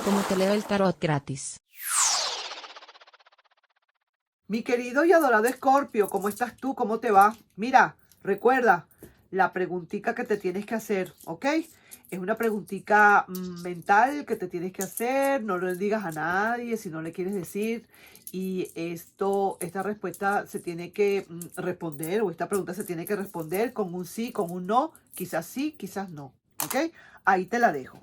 como te leo el tarot gratis. Mi querido y adorado Escorpio, ¿cómo estás tú? ¿Cómo te va? Mira, recuerda la preguntita que te tienes que hacer, ¿ok? Es una preguntita mental que te tienes que hacer, no le digas a nadie si no le quieres decir. Y esta respuesta se tiene que responder, o esta pregunta se tiene que responder con un sí, con un no, sí, quizás no, ¿ok? Ahí te la dejo.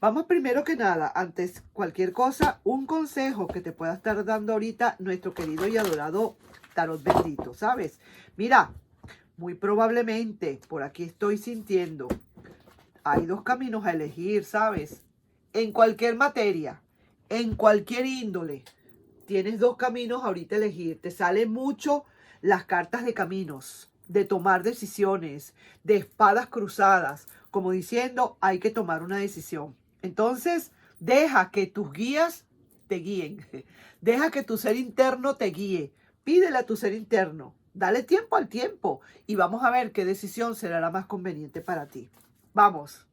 Vamos primero que nada, antes cualquier cosa, un consejo que te pueda estar dando ahorita nuestro querido y adorado tarot bendito, ¿sabes? Mira, muy probablemente, por aquí estoy sintiendo, hay dos caminos a elegir, ¿sabes? En cualquier materia, en cualquier índole, tienes dos caminos ahorita a elegir. Te salen mucho las cartas de caminos, de tomar decisiones, de espadas cruzadas, como diciendo, hay que tomar una decisión. Entonces, deja que tus guías te guíen. Deja que tu ser interno te guíe. Pídele a tu ser interno. Dale tiempo al tiempo y vamos a ver qué decisión será la más conveniente para ti. Vamos.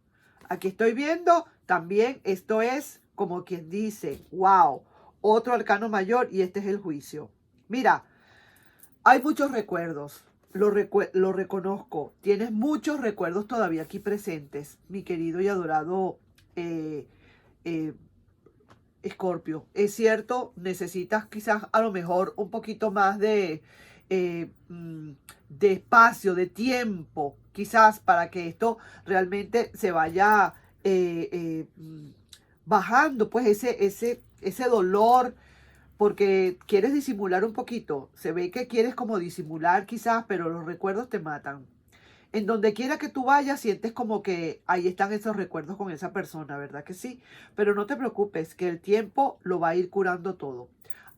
Aquí estoy viendo también, esto es como quien dice, wow, otro arcano mayor y este es el juicio. Mira, hay muchos recuerdos, lo reconozco. Tienes muchos recuerdos todavía aquí presentes, mi querido y adorado eh, eh, Escorpio. Es cierto, necesitas quizás a lo mejor un poquito más eh, mm, de espacio, de tiempo, quizás para que esto realmente se vaya bajando, pues ese dolor, porque quieres disimular un poquito. Se ve que quieres como disimular quizás, pero los recuerdos te matan. En donde quiera que tú vayas, sientes como que ahí están esos recuerdos con esa persona, ¿verdad que sí? Pero no te preocupes, que el tiempo lo va a ir curando todo.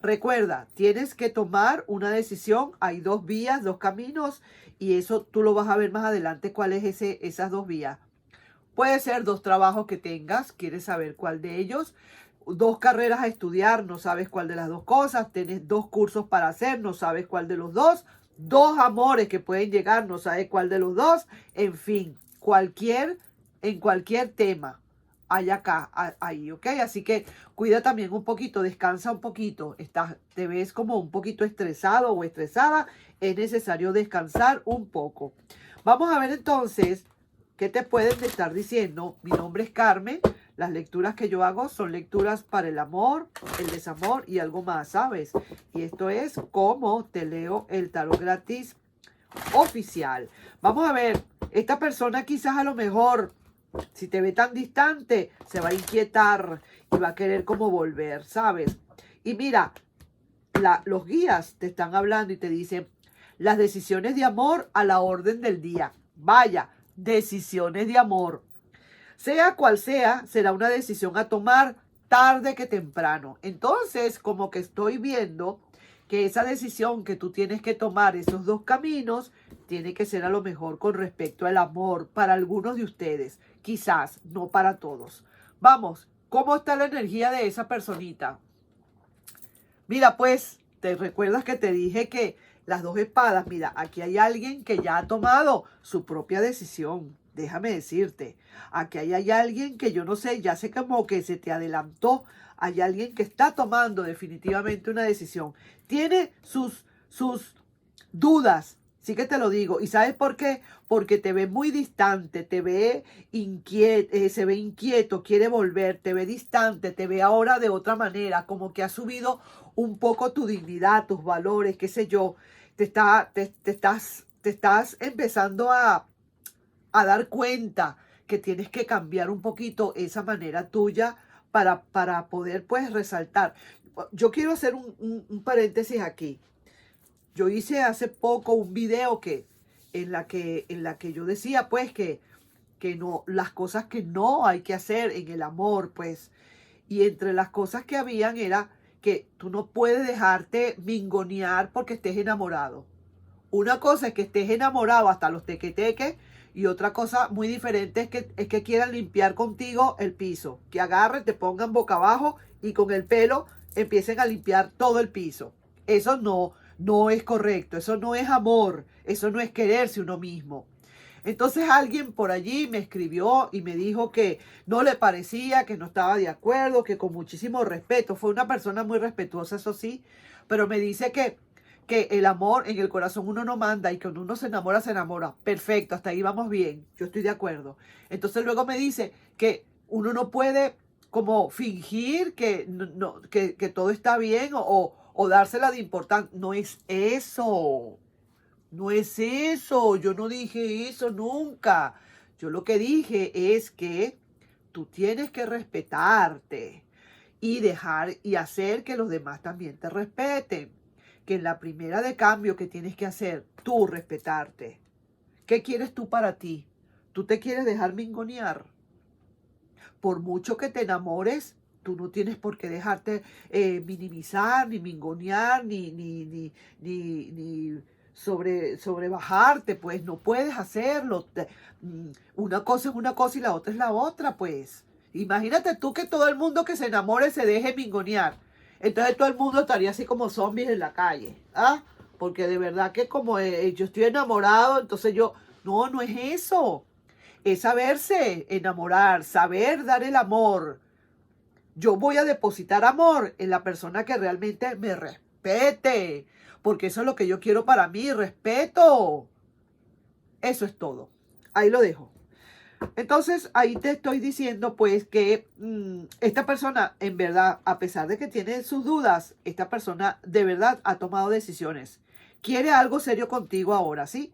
Recuerda, tienes que tomar una decisión. Hay dos vías, dos caminos, y eso tú lo vas a ver más adelante, cuál es esas dos vías. Puede ser dos trabajos que tengas, quieres saber cuál de ellos. Dos carreras a estudiar, no sabes cuál de las dos cosas. Tienes dos cursos para hacer, no sabes cuál de los dos. Dos amores que pueden llegar, no sabes cuál de los dos. En fin, en cualquier tema hay acá, ahí, ¿ok? Así que cuida también un poquito, descansa un poquito. Te ves como un poquito estresado o estresada. Es necesario descansar un poco. Vamos a ver entonces qué te pueden estar diciendo. Mi nombre es Carmen. Las lecturas que yo hago son lecturas para el amor, el desamor y algo más, ¿sabes? Y esto es como te leo el tarot gratis oficial. Vamos a ver, esta persona quizás a lo mejor, si te ve tan distante, se va a inquietar y va a querer como volver, ¿sabes? Y mira, los guías te están hablando y te dicen, las decisiones de amor a la orden del día. Vaya, decisiones de amor. Sea cual sea, será una decisión a tomar tarde que temprano. Entonces, como que estoy viendo que esa decisión que tú tienes que tomar, esos dos caminos, tiene que ser a lo mejor con respecto al amor para algunos de ustedes. Quizás, no para todos. Vamos, ¿cómo está la energía de esa personita? Mira, pues, ¿te recuerdas que te dije que las dos espadas? Mira, aquí hay alguien que ya ha tomado su propia decisión. Déjame decirte, aquí hay alguien que yo no sé, ya sé como que se te adelantó. Hay alguien que está tomando definitivamente una decisión. Tiene sus dudas, sí que te lo digo. ¿Y sabes por qué? Porque te ve muy distante, te ve inquieto, se ve inquieto, quiere volver, te ve distante, te ve ahora de otra manera, como que ha subido un poco tu dignidad, tus valores, qué sé yo. Te estás empezando a dar cuenta que tienes que cambiar un poquito esa manera tuya para poder pues resaltar. Yo quiero hacer un paréntesis aquí. Yo hice hace poco un video en la que yo decía pues que no, las cosas que no hay que hacer en el amor, pues, y entre las cosas que habían era que tú no puedes dejarte mingonear porque estés enamorado. Una cosa es que estés enamorado hasta los tequeteques y otra cosa muy diferente es que quieran limpiar contigo el piso, que agarren, te pongan boca abajo y con el pelo empiecen a limpiar todo el piso. Eso no es correcto, eso no es amor, eso no es quererse uno mismo. Entonces alguien por allí me escribió y me dijo que no le parecía, que no estaba de acuerdo, que con muchísimo respeto, fue una persona muy respetuosa, eso sí, pero me dice que el amor en el corazón uno no manda y que cuando uno se enamora, se enamora. Perfecto, hasta ahí vamos bien, yo estoy de acuerdo. Entonces luego me dice que uno no puede como fingir que, que todo está bien o dársela de importancia. No es eso. No es eso, yo no dije eso nunca. Yo lo que dije es que tú tienes que respetarte y dejar y hacer que los demás también te respeten. Que en la primera de cambio que tienes que hacer, tú respetarte. ¿Qué quieres tú para ti? ¿Tú te quieres dejar mingonear? Por mucho que te enamores, tú no tienes por qué dejarte minimizar, ni mingonear, ni sobrebajarte, pues no puedes hacerlo. Una cosa es una cosa y la otra es la otra, pues. Imagínate tú que todo el mundo que se enamore se deje mingonear. Entonces todo el mundo estaría así como zombies en la calle, ¿ah? Porque de verdad que como yo estoy enamorado, entonces yo, no, no es eso. Es saberse enamorar, saber dar el amor. Yo voy a depositar amor en la persona que realmente me respete, porque eso es lo que yo quiero para mí, respeto. Eso es todo. Ahí lo dejo. Entonces, ahí te estoy diciendo pues que esta persona, en verdad, a pesar de que tiene sus dudas, esta persona de verdad ha tomado decisiones. Quiere algo serio contigo ahora, ¿sí?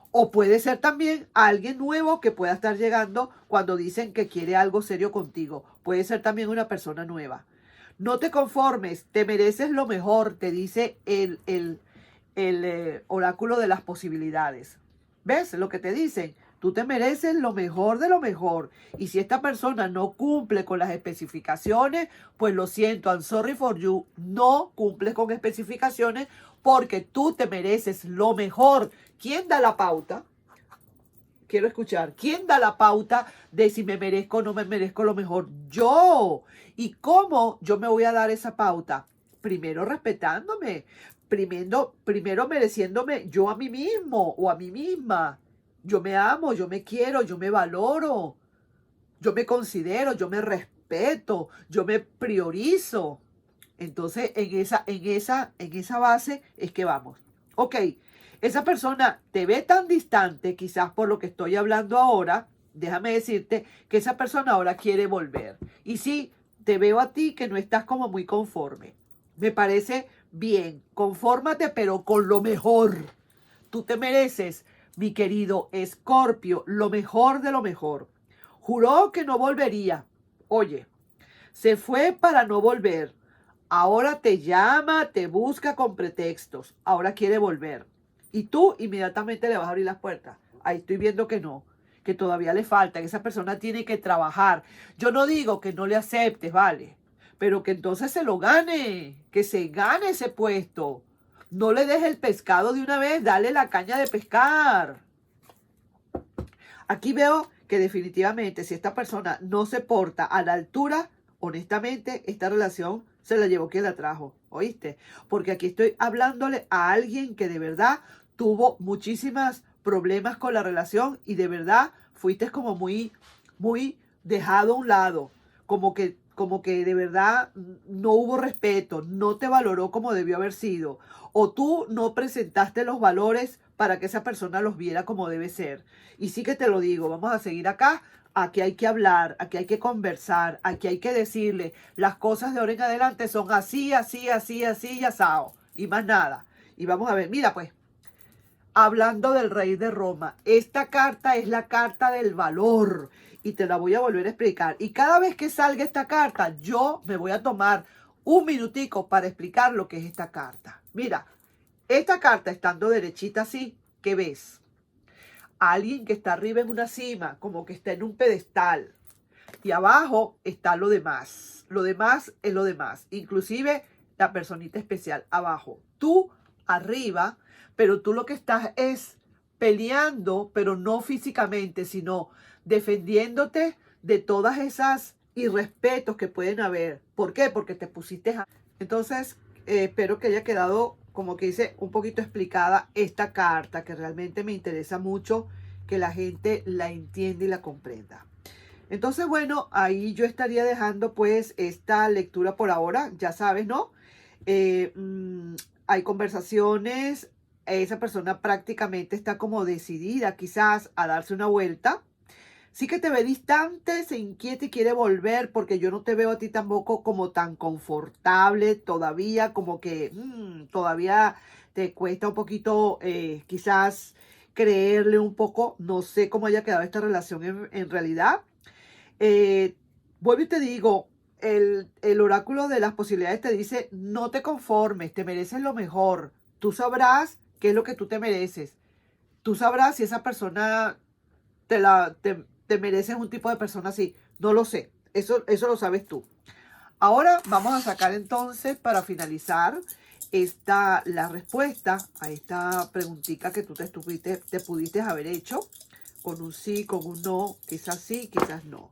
O puede ser también alguien nuevo que pueda estar llegando cuando dicen que quiere algo serio contigo. Puede ser también una persona nueva. No te conformes, te mereces lo mejor, te dice el oráculo de las posibilidades. ¿Ves lo que te dicen? Tú te mereces lo mejor de lo mejor. Y si esta persona no cumple con las especificaciones, pues lo siento, I'm sorry for you. No cumples con especificaciones porque tú te mereces lo mejor. ¿Quién da la pauta? Quiero escuchar. ¿Quién da la pauta de si me merezco o no me merezco lo mejor? Yo. ¿Y cómo yo me voy a dar esa pauta? Primero respetándome. Primero mereciéndome yo a mí mismo o a mí misma. Yo me amo, yo me quiero, yo me valoro. Yo me considero, yo me respeto, yo me priorizo. Entonces, en esa base es que vamos. Ok, esa persona te ve tan distante, quizás por lo que estoy hablando ahora, déjame decirte que esa persona ahora quiere volver. Y sí, te veo a ti que no estás como muy conforme. Me parece bien, confórmate, pero con lo mejor. Tú te mereces, mi querido Escorpio, lo mejor de lo mejor. Juró que no volvería. Oye, se fue para no volver. Ahora te llama, te busca con pretextos. Ahora quiere volver. Y tú inmediatamente le vas a abrir las puertas. Ahí estoy viendo que no, que todavía le falta, que esa persona tiene que trabajar. Yo no digo que no le aceptes, vale, pero que entonces se lo gane, que se gane ese puesto. No le dejes el pescado de una vez, dale la caña de pescar. Aquí veo que definitivamente si esta persona no se porta a la altura, honestamente, esta relación se la llevó quien la trajo, ¿oíste? Porque aquí estoy hablándole a alguien que de verdad tuvo muchísimos problemas con la relación y de verdad fuiste como muy dejado a un lado, como que de verdad no hubo respeto, no te valoró como debió haber sido, o tú no presentaste los valores para que esa persona los viera como debe ser. Y sí que te lo digo, vamos a seguir acá. Aquí hay que hablar, aquí hay que conversar, aquí hay que decirle las cosas de ahora en adelante son así, así, así, así y asado. Y más nada. Y vamos a ver, mira pues, hablando del rey de Roma, esta carta es la carta del valor y te la voy a volver a explicar. Y cada vez que salga esta carta, yo me voy a tomar un minutico para explicar lo que es esta carta. Mira, esta carta estando derechita así, ¿qué ves? Alguien que está arriba en una cima, como que está en un pedestal. Y abajo está lo demás. Lo demás es lo demás. Inclusive la personita especial abajo. Tú arriba, pero tú lo que estás es peleando, pero no físicamente, sino defendiéndote de todas esas irrespetos que pueden haber. ¿Por qué? Porque te pusiste a... Entonces, espero que haya quedado, como que dice, un poquito explicada esta carta, que realmente me interesa mucho que la gente la entienda y la comprenda. Entonces, bueno, ahí yo estaría dejando pues esta lectura por ahora, ya sabes, ¿no? Eh, mm, Hay conversaciones, esa persona prácticamente está como decidida quizás a darse una vuelta. Sí que te ve distante, se inquieta y quiere volver porque yo no te veo a ti tampoco como tan confortable todavía, como que todavía te cuesta un poquito quizás creerle un poco, no sé cómo haya quedado esta relación en realidad. Eh, Vuelvo y te digo, el oráculo de las posibilidades te dice, no te conformes, te mereces lo mejor, tú sabrás qué es lo que tú te mereces, tú sabrás si esa persona te mereces un tipo de persona así. No lo sé. Eso lo sabes tú. Ahora vamos a sacar entonces, para finalizar, la respuesta a esta preguntita que tú te pudiste haber hecho, con un sí, con un no, quizás sí, quizás no.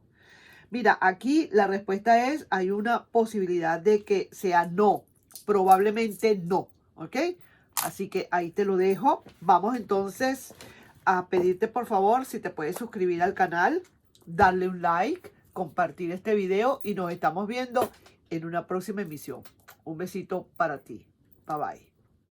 Mira, aquí la respuesta es, hay una posibilidad de que sea no, probablemente no, ¿ok? Así que ahí te lo dejo. Vamos entonces a pedirte por favor si te puedes suscribir al canal, darle un like, compartir este video y nos estamos viendo en una próxima emisión. Un besito para ti. Bye bye.